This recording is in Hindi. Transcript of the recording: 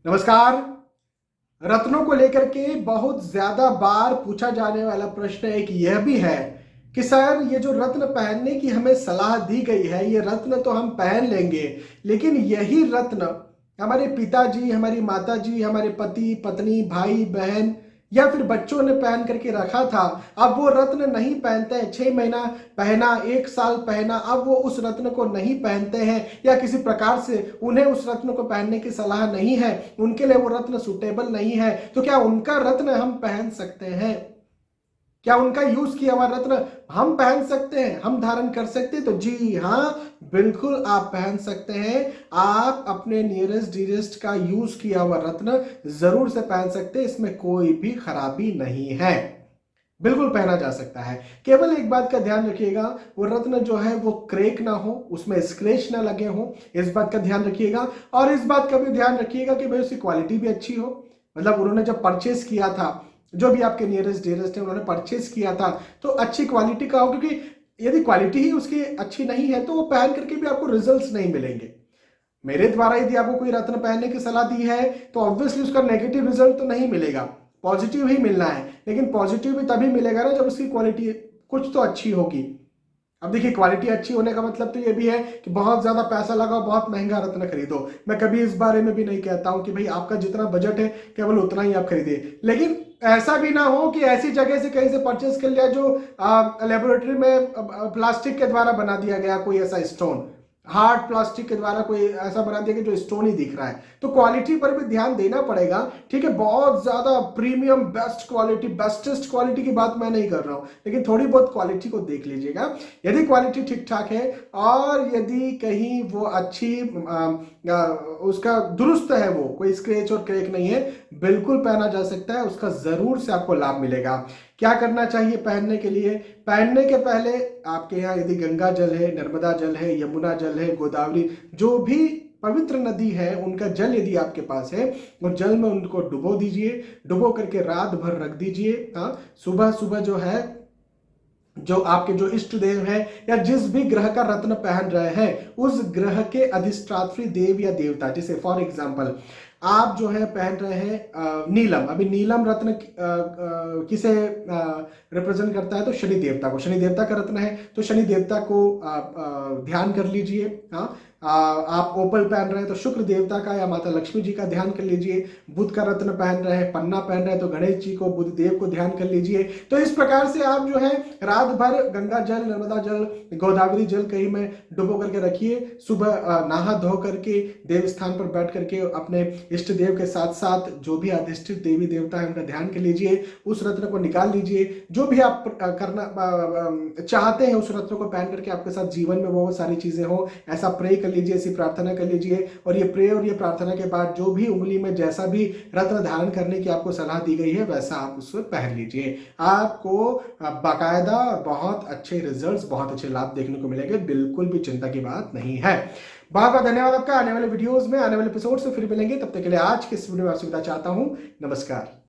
नमस्कार। रत्नों को लेकर के बहुत ज्यादा बार पूछा जाने वाला प्रश्न एक यह भी है कि सर ये जो रत्न पहनने की हमें सलाह दी गई है, ये रत्न तो हम पहन लेंगे, लेकिन यही रत्न हमारे पिताजी, हमारी माताजी, हमारे पति पत्नी, भाई बहन या फिर बच्चों ने पहन करके रखा था, अब वो रत्न नहीं पहनते हैं। 6 महीना पहना, 1 साल पहना, अब वो उस रत्न को नहीं पहनते हैं या किसी प्रकार से उन्हें उस रत्न को पहनने की सलाह नहीं है, उनके लिए वो रत्न सुटेबल नहीं है, तो क्या उनका रत्न हम पहन सकते हैं? क्या उनका यूज किया हुआ रत्न हम पहन सकते हैं, हम धारण कर सकते हैं? तो जी हाँ, बिल्कुल आप पहन सकते हैं। आप अपने नियरेस्ट डियरेस्ट का यूज किया हुआ रत्न जरूर से पहन सकते हैं, इसमें कोई भी खराबी नहीं है, बिल्कुल पहना जा सकता है। केवल एक बात का ध्यान रखिएगा, वो रत्न जो है वो क्रेक ना हो, उसमें स्क्रैच ना लगे हो, इस बात का ध्यान रखिएगा। और इस बात का भी ध्यान रखिएगा कि भाई उसकी क्वालिटी भी अच्छी हो। मतलब उन्होंने जब परचेस किया था, जो भी आपके नियरेस्ट डियरेस्ट है उन्होंने परचेस किया था, तो अच्छी क्वालिटी का हो, क्योंकि यदि क्वालिटी ही उसकी अच्छी नहीं है तो वो पहन करके भी आपको रिजल्ट्स नहीं मिलेंगे। मेरे द्वारा यदि आपको कोई रत्न पहनने की सलाह दी है तो ऑब्वियसली उसका नेगेटिव रिजल्ट तो नहीं मिलेगा, पॉजिटिव ही मिलना है। लेकिन पॉजिटिव भी तभी मिलेगा ना जब उसकी क्वालिटी कुछ तो अच्छी होगी। अब देखिए, क्वालिटी अच्छी होने का मतलब तो ये भी है कि बहुत ज्यादा पैसा लगाओ, बहुत महंगा रत्न खरीदो। मैं कभी इस बारे में भी नहीं कहता हूं कि भाई आपका जितना बजट है केवल उतना ही आप खरीदिए, लेकिन ऐसा भी ना हो कि ऐसी जगह से कहीं से परचेस कर लिया जो लेबोरेटरी में प्लास्टिक के द्वारा बना दिया गया, कोई ऐसा स्टोन हार्ड प्लास्टिक के द्वारा कोई ऐसा बना दिया कि जो स्टोन ही दिख रहा है। तो क्वालिटी पर भी ध्यान देना पड़ेगा, ठीक है। बहुत ज्यादा premium best quality, bestest quality की बात मैं नहीं कर रहा हूं, लेकिन थोड़ी बहुत क्वालिटी को देख लीजिएगा। यदि क्वालिटी ठीक ठाक है और यदि कहीं वो अच्छी उसका दुरुस्त है, वो कोई स्क्रैच और क्रैक नहीं है, बिल्कुल पहना जा सकता है, उसका जरूर से आपको लाभ मिलेगा। क्या करना चाहिए पहनने के लिए? पहनने के पहले आपके यहाँ यदि गंगा जल है, नर्मदा जल है, यमुना जल है, गोदावरी, जो भी पवित्र नदी है, उनका जल यदि आपके पास है, उस जल में उनको डुबो दीजिए। डुबो करके रात भर रख दीजिए। हाँ, सुबह सुबह जो है, जो आपके जो इष्ट देव है या जिस भी ग्रह का रत्न पहन रहे हैं, उस ग्रह के अधिष्ठात्री देव या देवता, जैसे फॉर एग्जांपल आप जो है पहन रहे हैं नीलम। अभी नीलम रत्न किसे रिप्रेजेंट करता है? तो शनि देवता को। शनि देवता का रत्न है तो शनि देवता को ध्यान कर लीजिए। हाँ, आप ओपल पहन रहे हैं तो शुक्र देवता का या माता लक्ष्मी जी का ध्यान कर लीजिए। बुध का रत्न पहन रहे हैं, पन्ना पहन रहे हैं, तो गणेश जी को, बुध देव को ध्यान कर लीजिए। तो इस प्रकार से आप जो है रात भर गंगा जल, नर्मदा जल, गोदावरी जल कहीं में डुबो करके रखिए। सुबह नहा धो करके देव स्थान पर बैठ करके अपने इष्ट देव के साथ साथ जो भी अधिष्ठित देवी देवता है उनका ध्यान कर लीजिए। उस रत्न को निकाल लीजिए। जो भी आप करना चाहते हैं उस रत्न को पहन करके आपके साथ जीवन में वो सारी चीजें हो, ऐसा प्रे कर लीजिए, ऐसी प्रार्थना कर लीजिए। और ये प्रे और ये प्रार्थना के बाद जो भी उंगली में जैसा भी रत्न धारण करने की आपको सलाह दी गई है वैसा आप उसको पहन लीजिए। आपको बाकायदा बहुत अच्छे रिजल्ट्स, बहुत अच्छे लाभ देखने को मिलेंगे, बिल्कुल भी चिंता की बात नहीं है। बहुत बहुत धन्यवाद आपका। आने वाले वीडियोस में, आने वाले एपिसोड से फिर मिलेंगे। तब तक के लिए आज के इस वीडियो में आपसे विदा चाहता हूं। नमस्कार।